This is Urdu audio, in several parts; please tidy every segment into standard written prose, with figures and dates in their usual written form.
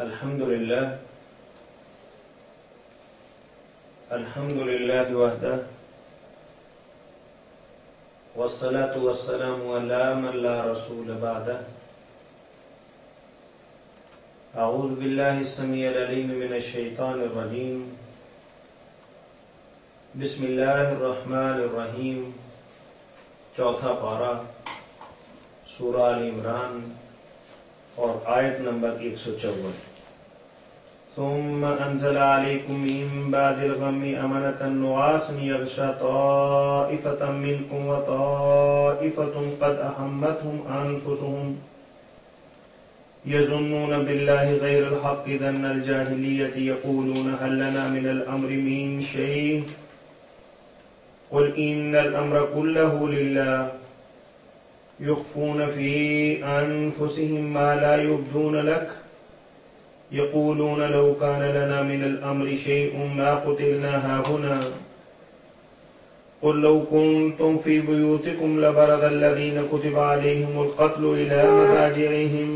الحمد للہ وحدہ والصلاة والسلام علی من لا رسول بعدہ اعوذ باللہ السمیع العلیم من الشیطان الرجیم بسم اللہ الرحمن الرحیم چوتھا پارہ سورہ آل عمران اور آیت نمبر 154 ثم انزل عليكم من بعد الغم امنة نعاسا يغشى طائفة منكم وطائفة قد اهمتهم انفسهم يظنون بالله غير الحق ظن الجاهلية يقولون هل لنا من الامر من شيء قل ان الامر كله لله يخفون في انفسهم ما لا يبدون لك يقولون لو كان لنا من الأمر شيء ما قتلنا هاهنا قل لو كنتم في بيوتكم لبرز الذين كتب عليهم القتل إلى مضاجعهم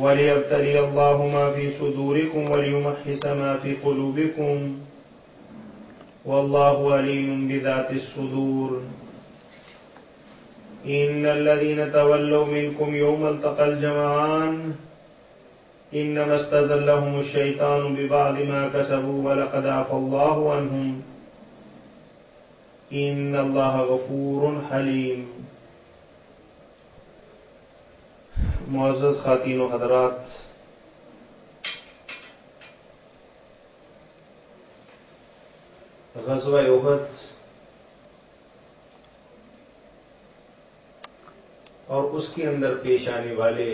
وليبتلي الله ما في صدوركم وليمحص ما في قلوبكم والله عليم بذات الصدور إن الذين تولوا منكم يوم التقى الجمعان انما استزلهم الشیطان ببعض ما کسبوا ولقد عفا اللہ عنہم ان اللہ غفور حلیم۔ معزز خواتین و حضرات، غزوہ احد اور اس کے اندر پیش آنے والے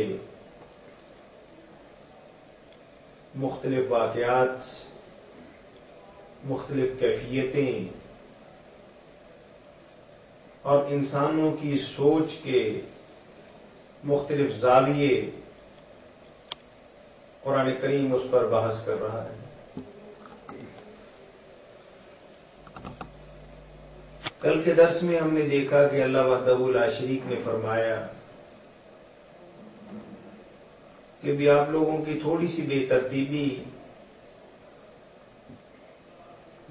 مختلف واقعات، مختلف کیفیتیں اور انسانوں کی سوچ کے مختلف زاویے قرآن کریم اس پر بحث کر رہا ہے۔ کل کے درس میں ہم نے دیکھا کہ اللہ وحدہ لا شریک نے فرمایا کہ بھی آپ لوگوں کی تھوڑی سی بے ترتیبی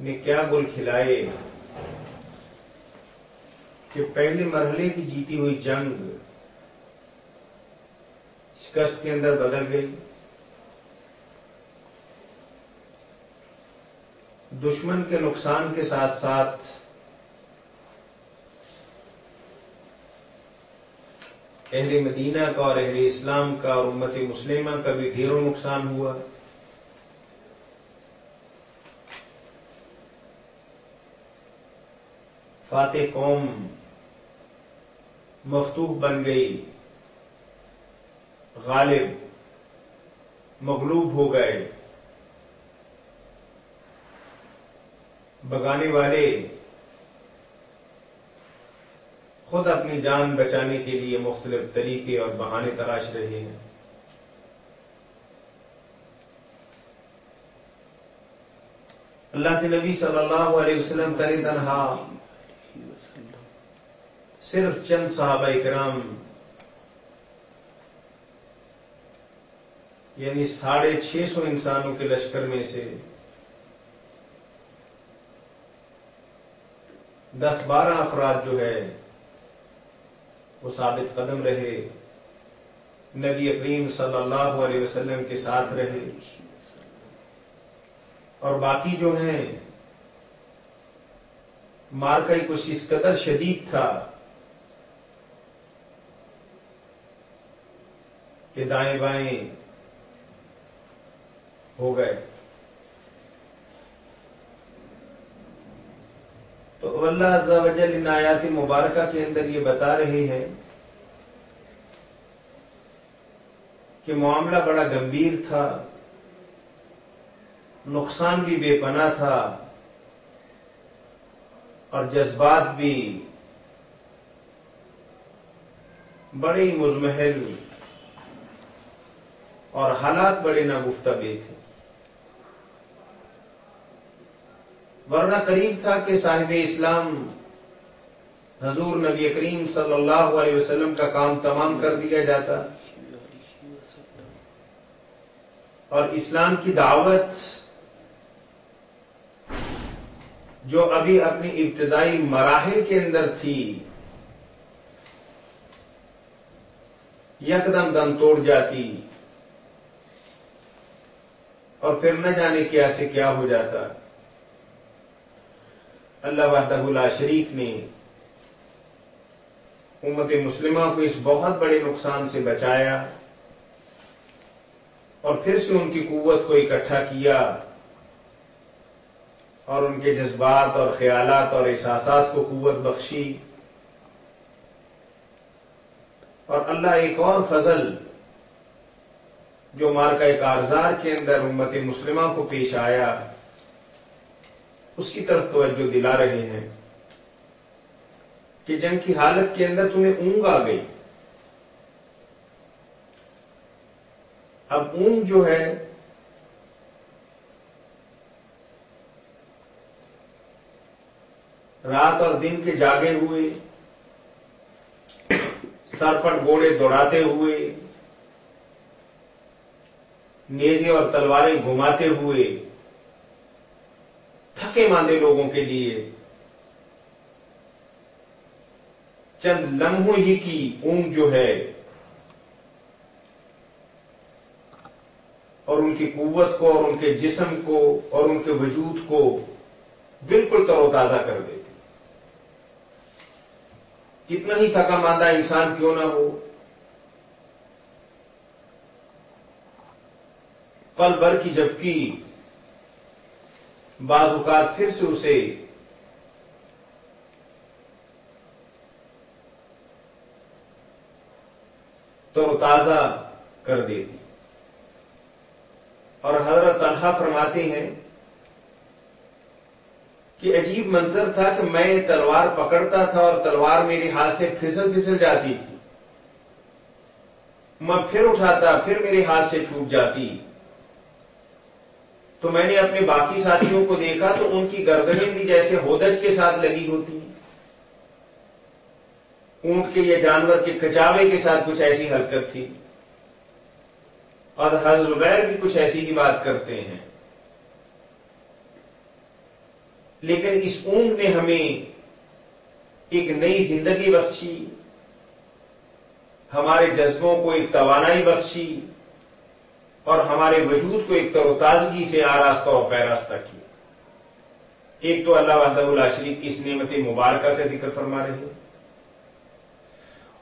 نے کیا گل کھلائے کہ پہلے مرحلے کی جیتی ہوئی جنگ شکست کے اندر بدل گئی، دشمن کے نقصان کے ساتھ ساتھ اہل مدینہ کا اور اہل اسلام کا اور امت مسلمہ کا بھی ڈھیروں نقصان ہوا۔ فاتح قوم مفتوح بن گئی، غالب مغلوب ہو گئے، بگانے والے خود اپنی جان بچانے کے لیے مختلف طریقے اور بہانے تلاش رہے ہیں۔ اللہ کے نبی صلی اللہ علیہ وسلم تنی تنہا صرف چند صحابہ کرام یعنی 650 انسانوں کے لشکر میں سے 10-12 افراد جو ہے وہ ثابت قدم رہے، نبی کریم صلی اللہ علیہ وسلم کے ساتھ رہے، اور باقی جو ہیں مارکہ کچھ اس قدر شدید تھا کہ دائیں بائیں ہو گئے۔ تو اللہ عز و جل ان آیات مبارکہ کے اندر یہ بتا رہے ہیں کہ معاملہ بڑا گمبھیر تھا، نقصان بھی بے پناہ تھا اور جذبات بھی بڑے مزمحل اور حالات بڑے ناگفتہ بے تھے، ورنہ قریب تھا کہ صاحب اسلام حضور نبی کریم صلی اللہ علیہ وسلم کا کام تمام کر دیا جاتا، اور اسلام کی دعوت جو ابھی اپنی ابتدائی مراحل کے اندر تھی، یکدم دم توڑ جاتی اور پھر نہ جانے کیا سے کیا ہو جاتا۔ اللہ وحدہ لا شریک نے امت مسلمہ کو اس بہت بڑے نقصان سے بچایا اور پھر سے ان کی قوت کو اکٹھا کیا اور ان کے جذبات اور خیالات اور احساسات کو قوت بخشی۔ اور اللہ ایک اور فضل جو معرکہ کارزار کے اندر امت مسلمہ کو پیش آیا، اس کی طرف توجہ دلا رہے ہیں کہ جنگ کی حالت کے اندر تمہیں اونگ آ گئی۔ اب اونگ جو ہے رات اور دن کے جاگے ہوئے، سر پر گھوڑے دوڑاتے ہوئے، نیزے اور تلواریں گھماتے ہوئے، تھکے ماندے لوگوں کے لیے چند لمحوں ہی کی اونگ جو ہے اور ان کی قوت کو اور ان کے جسم کو اور ان کے وجود کو بالکل تر و تازہ کر دیتی۔ کتنا ہی تھکا ماندہ انسان کیوں نہ ہو، پل بھر کی جھپکی بعض اوقات پھر سے اسے تر و تازہ کر دیتی۔ اور حضرت طلحہ فرماتے ہیں کہ عجیب منظر تھا کہ میں تلوار پکڑتا تھا اور تلوار میرے ہاتھ سے پھسل جاتی تھی، میں پھر اٹھاتا، پھر میرے ہاتھ سے چھوٹ جاتی۔ تو میں نے اپنے باقی ساتھیوں کو دیکھا تو ان کی گردنیں بھی جیسے ہودج کے ساتھ لگی ہوتی، اونٹ کے یا جانور کے کچاوے کے ساتھ کچھ ایسی حرکت تھی۔ اور حضرت زبیر بھی کچھ ایسی ہی بات کرتے ہیں۔ لیکن اس اونگ نے ہمیں ایک نئی زندگی بخشی، ہمارے جذبوں کو ایک توانائی بخشی اور ہمارے وجود کو ایک تر و تازگی سے آراستہ اور پیراستہ کیا۔ ایک تو اللہ وحدہ لا شریک اس نعمت مبارکہ کا ذکر فرما رہے ہیں،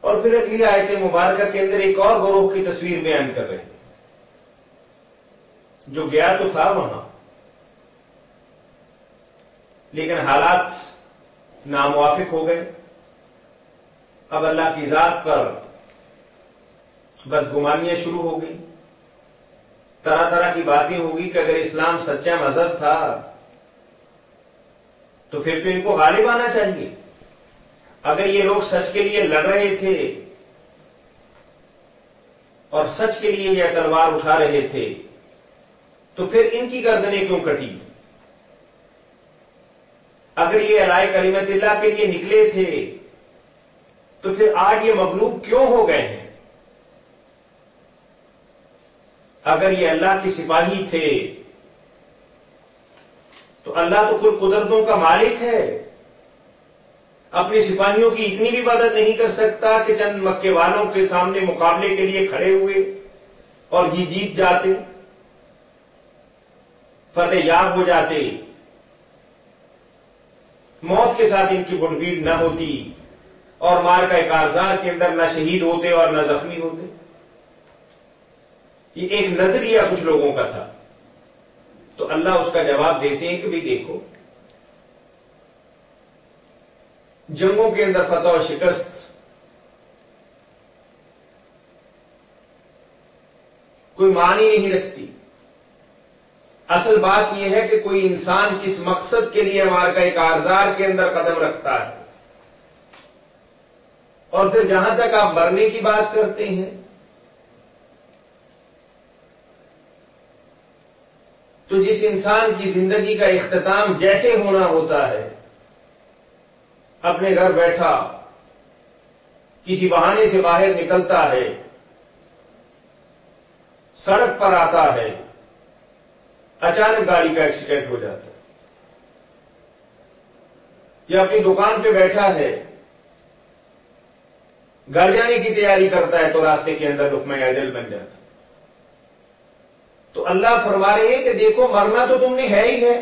اور پھر اگلی آیت مبارکہ کے اندر ایک اور گروہ کی تصویر بیان کر رہے ہیں جو گیا تو تھا وہاں، لیکن حالات ناموافق ہو گئے۔ اب اللہ کی ذات پر بدگمانیاں شروع ہو گئی، طرح طرح کی باتیں ہوگی کہ اگر اسلام سچا مذہب تھا تو پھر تو ان کو غالب آنا چاہیے، اگر یہ لوگ سچ کے لیے لڑ رہے تھے اور سچ کے لیے یہ تلوار اٹھا رہے تھے تو پھر ان کی گردنیں کیوں کٹی؟ اگر یہ علیٰ کلمت اللہ کے لیے نکلے تھے تو پھر آج یہ مغلوب کیوں ہو گئے ہیں؟ اگر یہ اللہ کے سپاہی تھے تو اللہ تو کل قدرتوں کا مالک ہے، اپنے سپاہیوں کی اتنی بھی مدد نہیں کر سکتا کہ چند مکے والوں کے سامنے مقابلے کے لیے کھڑے ہوئے اور یہ جیت جاتے، فتح یاب ہو جاتے، موت کے ساتھ ان کی بڑھ بھیڑ نہ ہوتی اور معرکہ کارزار کے اندر نہ شہید ہوتے اور نہ زخمی ہوتے؟ یہ ایک نظریہ کچھ لوگوں کا تھا۔ تو اللہ اس کا جواب دیتے ہیں کہ بھئی دیکھو، جنگوں کے اندر فتح و شکست کوئی معنی نہیں رکھتی، اصل بات یہ ہے کہ کوئی انسان کس مقصد کے لیے معرکہ کارزار کے اندر قدم رکھتا ہے۔ اور پھر جہاں تک آپ مرنے کی بات کرتے ہیں تو جس انسان کی زندگی کا اختتام جیسے ہونا ہوتا ہے، اپنے گھر بیٹھا کسی بہانے سے باہر نکلتا ہے، سڑک پر آتا ہے، اچانک گاڑی کا ایکسیڈنٹ ہو جاتا ہے، یا اپنی دکان پہ بیٹھا ہے، گھر جانے کی تیاری کرتا ہے تو راستے کے اندر لقمہ اجل بن جاتا ہے۔ تو اللہ فرما رہے ہیں کہ دیکھو مرنا تو تم نے ہے ہی ہے،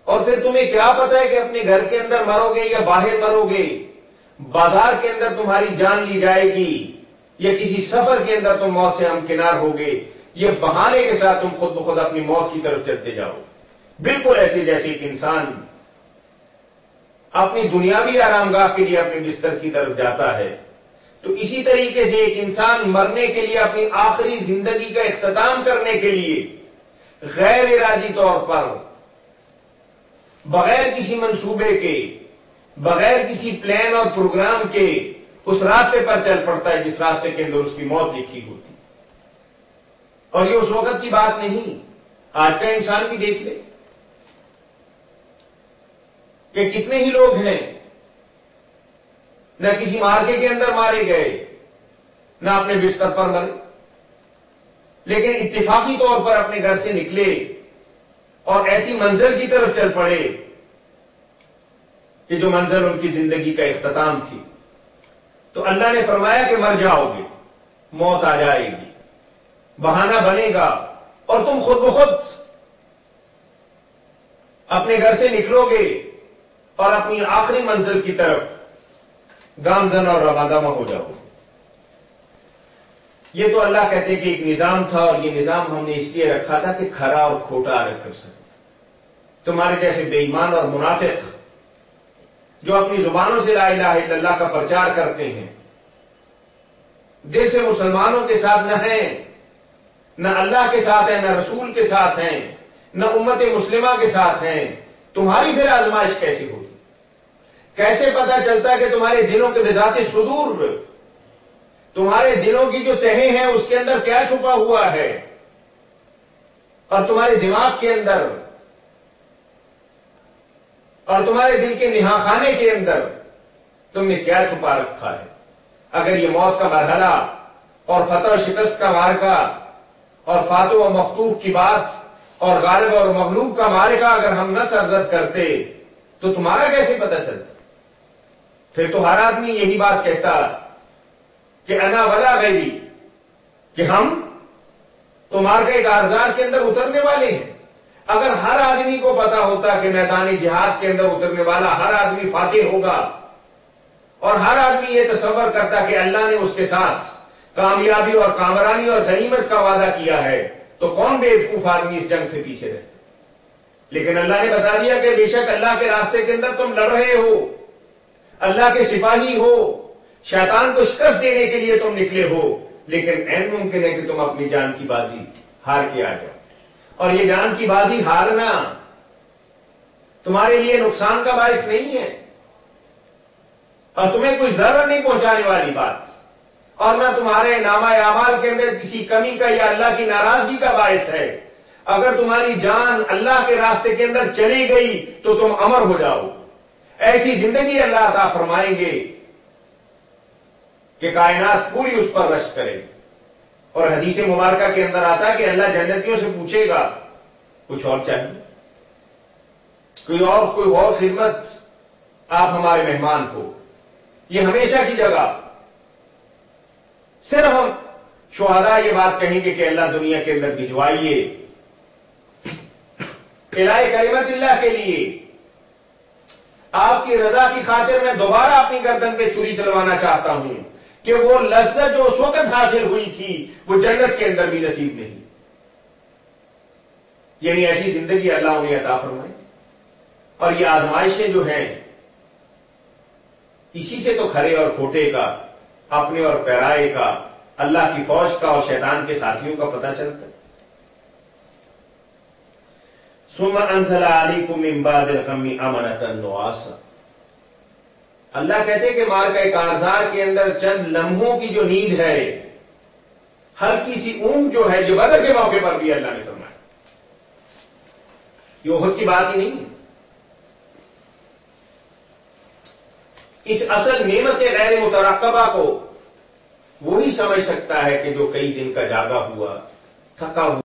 اور پھر تمہیں کیا پتا ہے کہ اپنے گھر کے اندر مرو گے یا باہر مرو گے، بازار کے اندر تمہاری جان لی جائے گی یا کسی سفر کے اندر تم موت سے ہمکنار ہوگے، یہ بہانے کے ساتھ تم خود بخود اپنی موت کی طرف چلتے جاؤ۔ بالکل ایسے جیسے ایک انسان اپنی دنیاوی آرام گاہ کے لیے اپنے بستر کی طرف جاتا ہے، تو اسی طریقے سے ایک انسان مرنے کے لیے اپنی آخری زندگی کا اختتام کرنے کے لیے غیر ارادی طور پر، بغیر کسی منصوبے کے، بغیر کسی پلان اور پروگرام کے اس راستے پر چل پڑتا ہے جس راستے کے اندر اس کی موت لکھی ہوتی۔ اور یہ اس وقت کی بات نہیں، آج کا انسان بھی دیکھ لے کہ کتنے ہی لوگ ہیں نہ کسی مارکے کے اندر مارے گئے، نہ اپنے بستر پر مرے، لیکن اتفاقی طور پر اپنے گھر سے نکلے اور ایسی منزل کی طرف چل پڑے کہ جو منزل ان کی زندگی کا اختتام تھی۔ تو اللہ نے فرمایا کہ مر جاؤ گے، موت آ جائے گی، بہانہ بنے گا، اور تم خود بخود اپنے گھر سے نکلو گے اور اپنی آخری منزل کی طرف گامزن اور روادامہ ہو جاؤ۔ یہ تو اللہ کہتے ہیں کہ ایک نظام تھا، اور یہ نظام ہم نے اس لیے رکھا تھا کہ کھرا اور کھوٹا الگ کر سکے۔ تمہارے جیسے بے ایمان اور منافق جو اپنی زبانوں سے لا الہ الا اللہ کا پرچار کرتے ہیں، دل سے مسلمانوں کے ساتھ نہ ہیں، نہ اللہ کے ساتھ ہیں، نہ رسول کے ساتھ ہیں، نہ امت مسلمہ کے ساتھ ہیں، تمہاری پھر آزمائش کیسے ہوگی؟ کیسے پتا چلتا کہ تمہارے دلوں کے بذات صدور، تمہارے دلوں کی جو تہیں ہیں اس کے اندر کیا چھپا ہوا ہے، اور تمہارے دماغ کے اندر اور تمہارے دل کے نہا خانے کے اندر تم نے کیا چھپا رکھا ہے؟ اگر یہ موت کا مرحلہ اور فتح و شکست کا مارکا اور فاتح و مختوف کی بات اور غالب اور مغلوب کا مارکا اگر ہم نہ سرزد کرتے تو تمہارا کیسے پتہ چلتا؟ پھر تو ہر آدمی یہی بات کہتا کہ انا ولا غیری، کہ ہم تو مارکہ کارزار کے اندر اترنے والے ہیں۔ اگر ہر آدمی کو پتا ہوتا کہ میدان جہاد کے اندر اترنے والا ہر آدمی فاتح ہوگا، اور ہر آدمی یہ تصور کرتا کہ اللہ نے اس کے ساتھ کامیابی اور کامرانی اور غنیمت کا وعدہ کیا ہے، تو کون بے وقوف آدمی اس جنگ سے پیچھے رہے؟ لیکن اللہ نے بتا دیا کہ بے شک اللہ کے راستے کے اندر تم لڑ رہے ہو، اللہ کے سپاہی ہو، شیطان کو شکست دینے کے لیے تم نکلے ہو، لیکن عین ممکن ہے کہ تم اپنی جان کی بازی ہار کے آ جاؤ، اور یہ جان کی بازی ہارنا تمہارے لیے نقصان کا باعث نہیں ہے، اور تمہیں کوئی ضرر نہیں پہنچانے والی بات، اور نہ تمہارے نامہ اعمال کے اندر کسی کمی کا یا اللہ کی ناراضگی کا باعث ہے۔ اگر تمہاری جان اللہ کے راستے کے اندر چلی گئی تو تم امر ہو جاؤ، ایسی زندگی اللہ عطا فرمائیں گے کہ کائنات پوری اس پر رشک کرے۔ اور حدیث مبارکہ کے اندر آتا ہے کہ اللہ جنتیوں سے پوچھے گا کچھ اور چاہیے، کوئی اور خدمت، آپ ہمارے مہمان کو، یہ ہمیشہ کی جگہ۔ صرف ہم شہداء یہ بات کہیں گے کہ اللہ دنیا کے اندر بھجوائیے الہی کلمت اللہ کے لیے، آپ کی رضا کی خاطر میں دوبارہ اپنی گردن پہ چھری چلوانا چاہتا ہوں کہ وہ لذت جو اس وقت حاصل ہوئی تھی وہ جنت کے اندر بھی نصیب نہیں۔ یعنی ایسی زندگی اللہ انہیں عطا فرمائے۔ اور یہ آزمائشیں جو ہیں اسی سے تو کھرے اور کھوٹے کا، اپنے اور پیرائے کا، اللہ کی فوج کا اور شیطان کے ساتھیوں کا پتہ چلتا ہے۔ ثم انزل علیکم من بعد الغم امنۃ نعاسا، اللہ کہتے کہ مارکہ کارزار کے اندر چند لمحوں کی جو نیند ہے، ہلکی سی اونگ جو ہے، یہ بدر کے موقع پر بھی اللہ نے فرمایا، یہ احد کی بات ہی نہیں ہے۔ اس اصل نعمت غیر مترقبہ کو وہی سمجھ سکتا ہے کہ جو کئی دن کا جاگا ہوا، تھکا ہوا